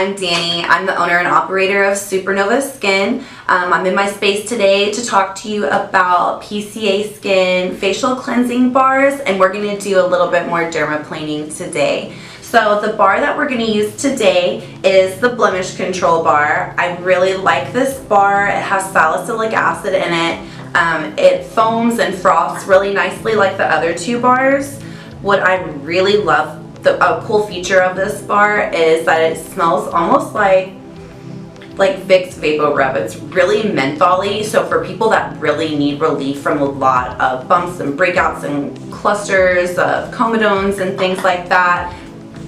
I'm Dani. I'm the owner and operator of SuperNova Skin. I'm in my space today to talk to you about PCA skin facial cleansing bars, and we're going to do a little bit more dermaplaning today. So the bar that we're going to use today is the blemish control bar. I really like this bar. It has salicylic acid in it. It foams and froths really nicely like the other two bars. What I really love, a cool feature of this bar is that it smells almost like Vicks Vapor Rub. It's really mentholy, so for people that really need relief from a lot of bumps and breakouts and clusters of comedones and things like that,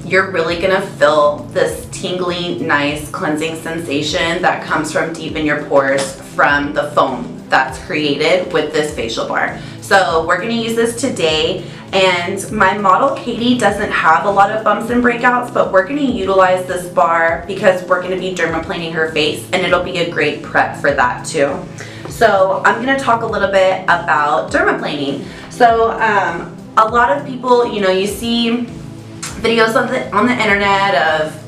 you're really gonna feel this tingly, nice cleansing sensation that comes from deep in your pores from the foam that's created with this facial bar. So we're gonna use this today, and my model Katie doesn't have a lot of bumps and breakouts, but we're gonna utilize this bar because we're gonna be dermaplaning her face, and it'll be a great prep for that too. So I'm gonna talk a little bit about dermaplaning. So a lot of people, you see videos on the internet of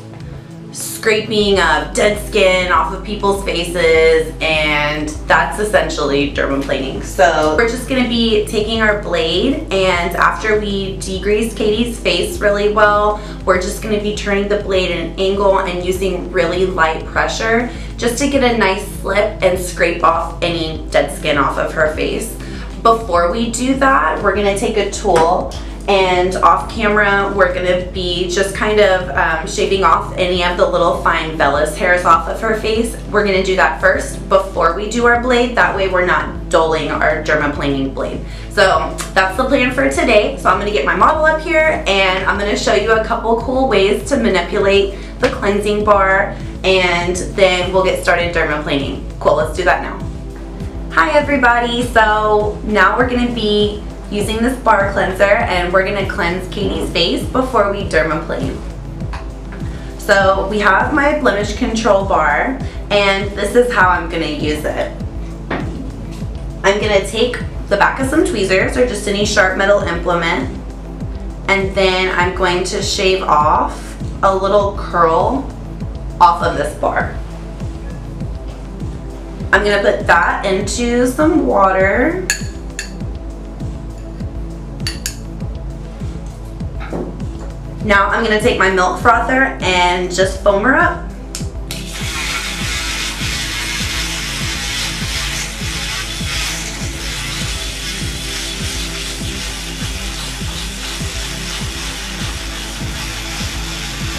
scraping of dead skin off of people's faces, and that's essentially dermaplaning. So we're just going to be taking our blade, and after we degrease Katie's face really well, we're just going to be turning the blade at an angle and using really light pressure just to get a nice slip and scrape off any dead skin off of her face. Before we do that, we're going to take a tool, and off camera we're going to be just kind of shaving off any of the little fine vellus hairs off of her face. We're going to do that first before we do our blade. That way we're not dulling our dermaplaning blade. So that's the plan for today. So I'm going to get my model up here, and I'm going to show you a couple cool ways to manipulate the cleansing bar, and then we'll get started dermaplaning. Cool, let's do that now. Hi everybody, so now we're going to be using this bar cleanser, and we're going to cleanse Katie's face before we dermaplane. So we have my blemish control bar, and this is how I'm going to use it. I'm going to take the back of some tweezers or just any sharp metal implement, and then I'm going to shave off a little curl off of this bar. I'm going to put that into some water. Now I'm going to take my milk frother and just foam her up.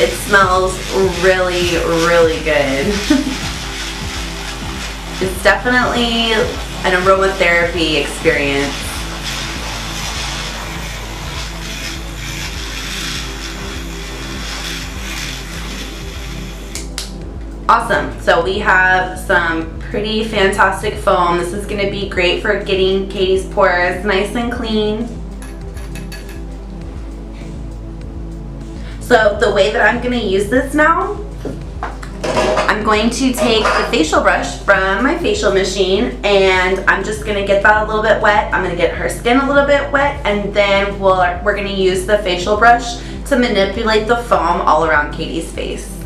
It smells really, really good. It's definitely an aromatherapy experience. Awesome, so we have some pretty fantastic foam. This is going to be great for getting Katie's pores nice and clean. So the way that I'm going to use this now, I'm going to take the facial brush from my facial machine, and I'm just going to get that a little bit wet. I'm going to get her skin a little bit wet, and then we're going to use the facial brush to manipulate the foam all around Katie's face.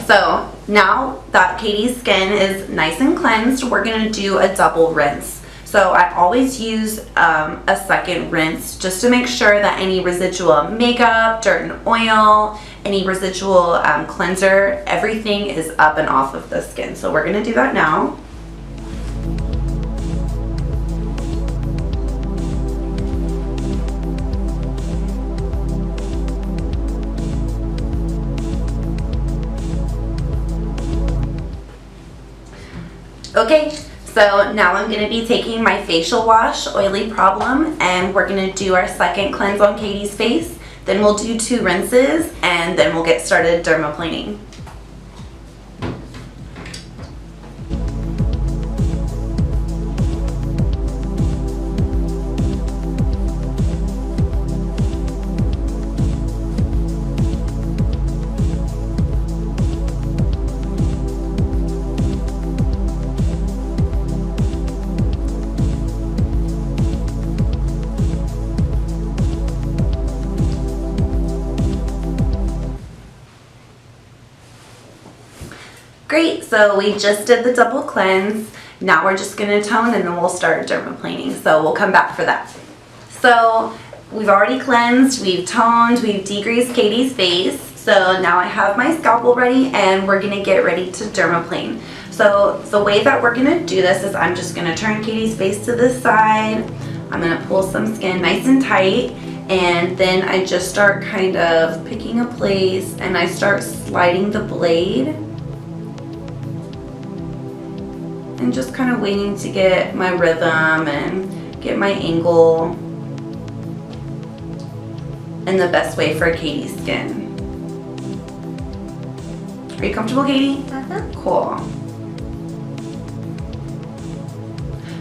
So now that Katie's skin is nice and cleansed, we're going to do a double rinse. So I always use a second rinse just to make sure that any residual makeup, dirt and oil, any residual cleanser, everything is up and off of the skin. So we're going to do that now. Okay, so now I'm going to be taking my facial wash, Oily Problem, and we're going to do our second cleanse on Katie's face. Then we'll do 2 rinses, and then we'll get started dermaplaning. Great, so we just did the double cleanse. Now we're just gonna tone and then we'll start dermaplaning. So we'll come back for that. So we've already cleansed, we've toned, we've degreased Katie's face. So now I have my scalpel ready and we're gonna get ready to dermaplane. So the way that we're gonna do this is I'm just gonna turn Katie's face to the side. I'm gonna pull some skin nice and tight, and then I just start kind of picking a place and I start sliding the blade and just kind of waiting to get my rhythm and get my angle in the best way for Katie's skin. Are you comfortable, Katie? Cool.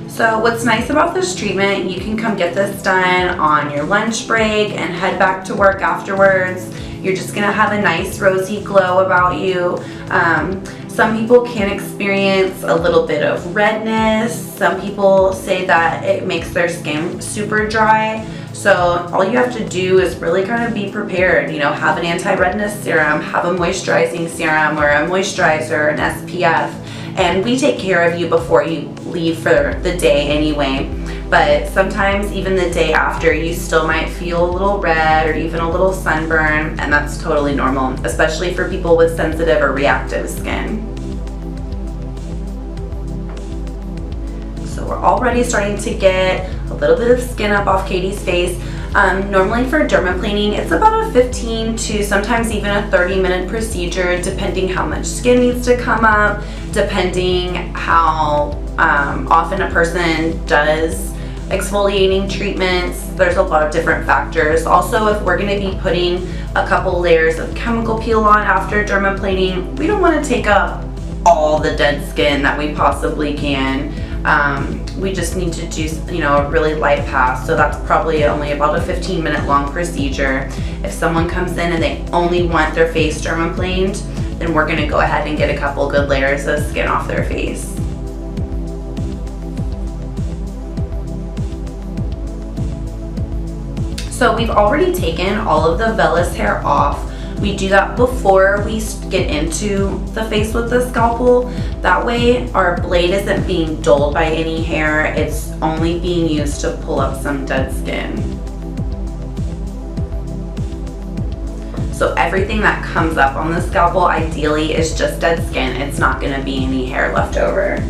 So what's nice about this treatment, you can come get this done on your lunch break and head back to work afterwards. You're just gonna have a nice rosy glow about you. Some people can experience a little bit of redness. Some people say that it makes their skin super dry. So all you have to do is really kind of be prepared. You know, have an anti-redness serum, have a moisturizing serum or a moisturizer, an SPF, and we take care of you before you leave for the day anyway. But sometimes even the day after, you still might feel a little red or even a little sunburn, and that's totally normal, especially for people with sensitive or reactive skin. So we're already starting to get a little bit of skin up off Katie's face. Normally for dermaplaning, it's about a 15 to sometimes even a 30-minute procedure, depending how much skin needs to come up, depending how often a person does exfoliating treatments. There's a lot of different factors. Also, if we're going to be putting a couple layers of chemical peel on after dermaplaning, we don't want to take up all the dead skin that we possibly can. We just need to do, you know, a really light pass, so that's probably only about a 15-minute long procedure. If someone comes in and they only want their face dermaplaned, then we're going to go ahead and get a couple good layers of skin off their face. So we've already taken all of the vellus hair off. We do that before we get into the face with the scalpel. That way our blade isn't being dulled by any hair. It's only being used to pull up some dead skin. So everything that comes up on the scalpel ideally is just dead skin. It's not going to be any hair left over.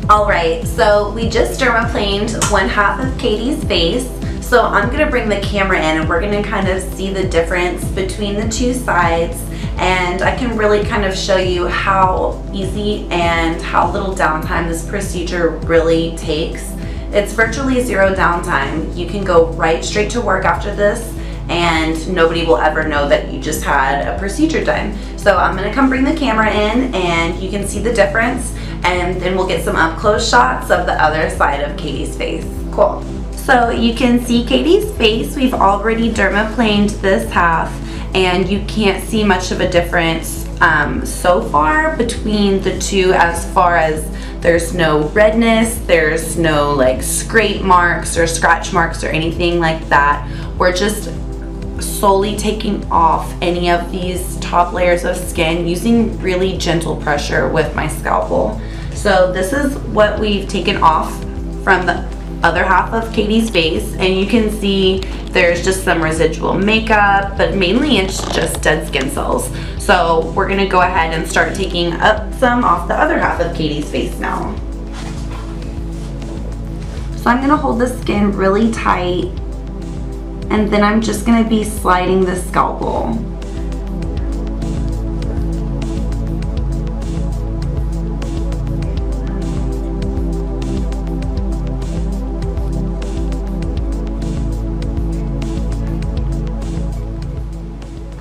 Alright, so we just dermaplaned one half of Katie's face. So I'm going to bring the camera in and we're going to kind of see the difference between the two sides, and I can really kind of show you how easy and how little downtime this procedure really takes. It's virtually zero downtime. You can go right straight to work after this and nobody will ever know that you just had a procedure done. So I'm going to come bring the camera in and you can see the difference, and then we'll get some up close shots of the other side of Katie's face. Cool. So you can see Katie's face. We've already dermaplaned this half and you can't see much of a difference so far between the two, as far as there's no redness, there's no like scrape marks or scratch marks or anything like that. We're just solely taking off any of these top layers of skin using really gentle pressure with my scalpel. So this is what we've taken off from the other half of Katie's face, and you can see there's just some residual makeup, but mainly it's just dead skin cells. So we're gonna go ahead and start taking up some off the other half of Katie's face now. So I'm gonna hold the skin really tight, and then I'm just gonna be sliding the scalpel.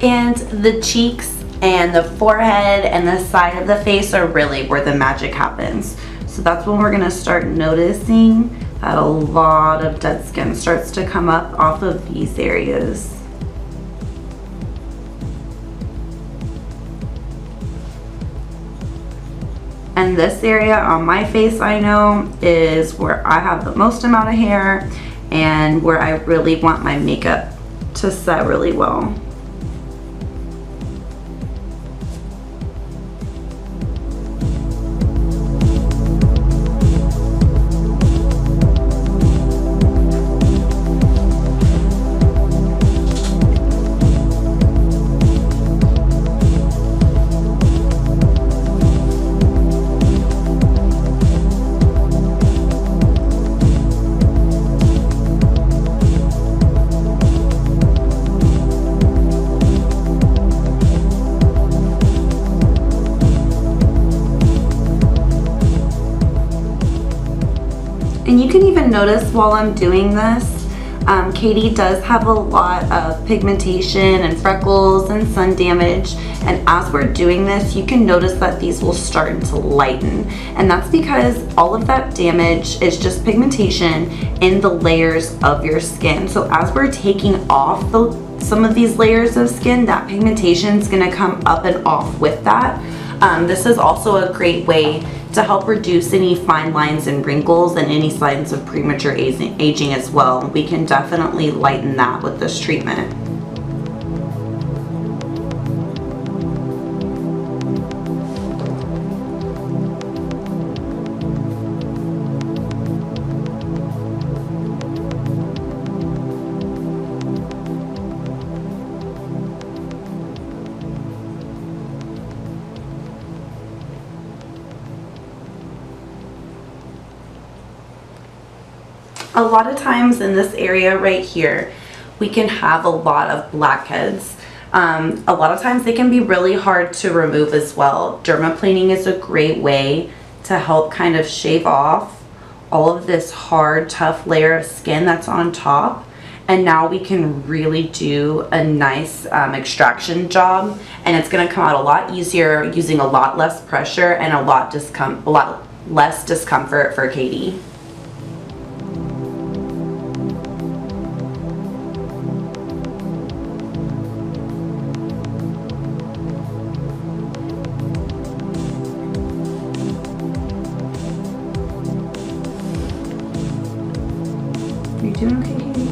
And the cheeks and the forehead and the side of the face are really where the magic happens. So that's when we're gonna start noticing that a lot of dead skin starts to come up off of these areas. And this area on my face, I know, is where I have the most amount of hair and where I really want my makeup to set really well. And you can even notice while I'm doing this, Katie does have a lot of pigmentation and freckles and sun damage, and as we're doing this you can notice that these will start to lighten, and that's because all of that damage is just pigmentation in the layers of your skin. So as we're taking off some of these layers of skin, that pigmentation is going to come up and off with that. This is also a great way to help reduce any fine lines and wrinkles and any signs of premature aging as well. We can definitely lighten that with this treatment. A lot of times in this area right here, we can have a lot of blackheads. A lot of times they can be really hard to remove as well. Dermaplaning is a great way to help kind of shave off all of this hard, tough layer of skin that's on top. And now we can really do a nice extraction job, and it's going to come out a lot easier using a lot less pressure and a lot less discomfort for Katie. You doing okay, Katie?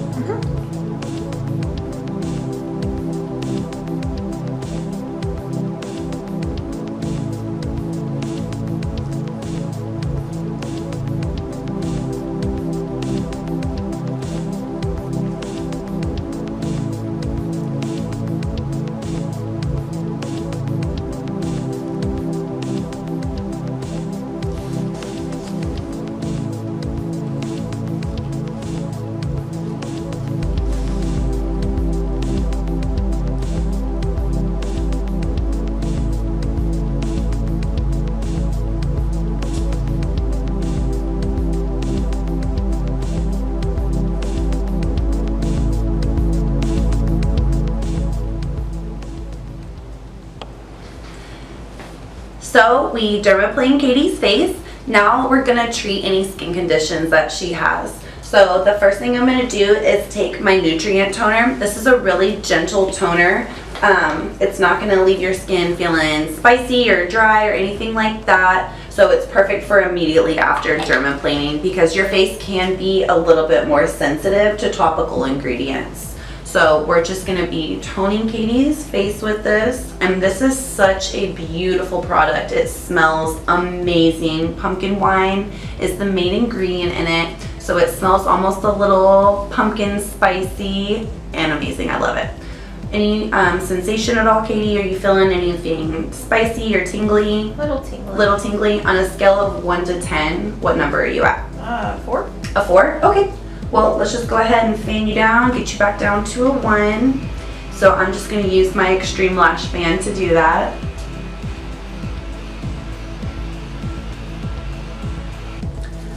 So we dermaplane Katie's face. Now we're gonna treat any skin conditions that she has. So the first thing I'm gonna do is take my nutrient toner. This is a really gentle toner. It's not gonna leave your skin feeling spicy or dry or anything like that. So it's perfect for immediately after dermaplaning because your face can be a little bit more sensitive to topical ingredients. So we're just gonna be toning Katie's face with this, and this is such a beautiful product. It smells amazing. Pumpkin wine is the main ingredient in it, so it smells almost a little pumpkin spicy and amazing. I love it. Any sensation at all, Katie? Are you feeling anything spicy or tingly? Little tingly. Little tingly. On a scale of 1 to 10, what number are you at? 4. A 4? Okay. Well, let's just go ahead and fan you down, get you back down to a 1. So I'm just going to use my Extreme Lash Fan to do that.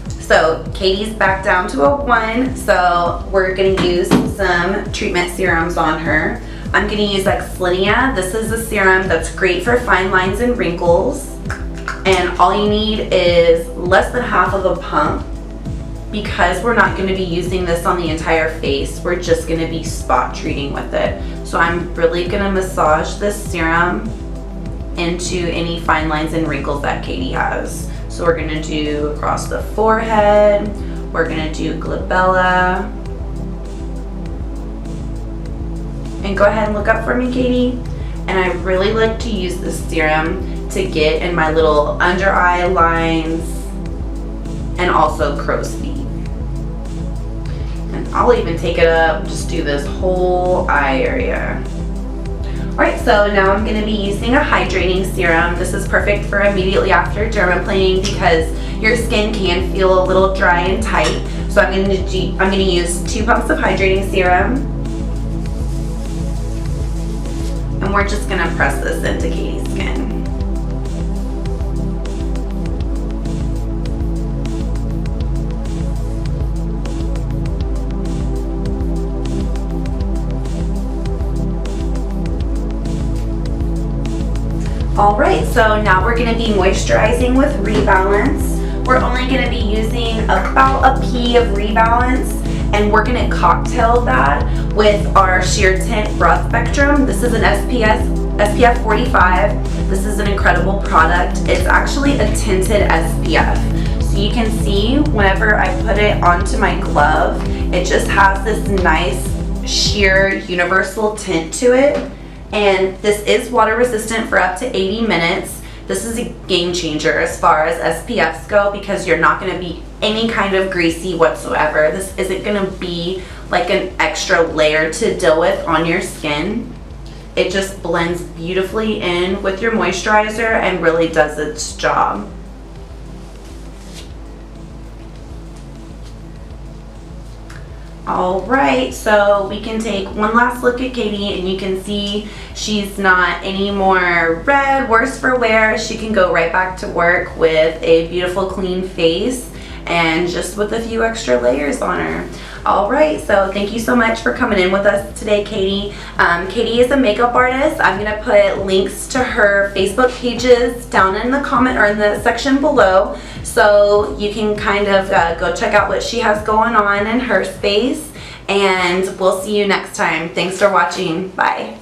So Katie's back down to a 1, so we're going to use some treatment serums on her. I'm going to use Xlinia. This is a serum that's great for fine lines and wrinkles. And all you need is less than half of a pump. Because we're not going to be using this on the entire face, we're just going to be spot treating with it. So I'm really going to massage this serum into any fine lines and wrinkles that Katie has. So we're going to do across the forehead, we're going to do glabella. And go ahead and look up for me, Katie. And I really like to use this serum to get in my little under eye lines and also crow's feet. And I'll even take it up, just do this whole eye area. Alright, so now I'm going to be using a hydrating serum. This is perfect for immediately after dermaplaning because your skin can feel a little dry and tight. So I'm going to use 2 pumps of hydrating serum. And we're just going to press this into Katie's skin. Alright, so now we're going to be moisturizing with Rebalance. We're only going to be using about a pea of Rebalance, and we're going to cocktail that with our Sheer Tint Broad Spectrum. This is an SPF 45. This is an incredible product. It's actually a tinted SPF. So you can see whenever I put it onto my glove, it just has this nice sheer universal tint to it. And this is water resistant for up to 80 minutes. This is a game changer as far as SPFs go because you're not going to be any kind of greasy whatsoever. This isn't going to be like an extra layer to deal with on your skin. It just blends beautifully in with your moisturizer and really does its job. Alright, so we can take one last look at Katie and you can see she's not any more red, worse for wear. She can go right back to work with a beautiful clean face and just with a few extra layers on her. Alright, so thank you so much for coming in with us today, Katie. Katie is a makeup artist. I'm going to put links to her Facebook pages down in the comment or in the section below, so you can kind of go check out what she has going on in her space, and we'll see you next time. Thanks for watching. Bye.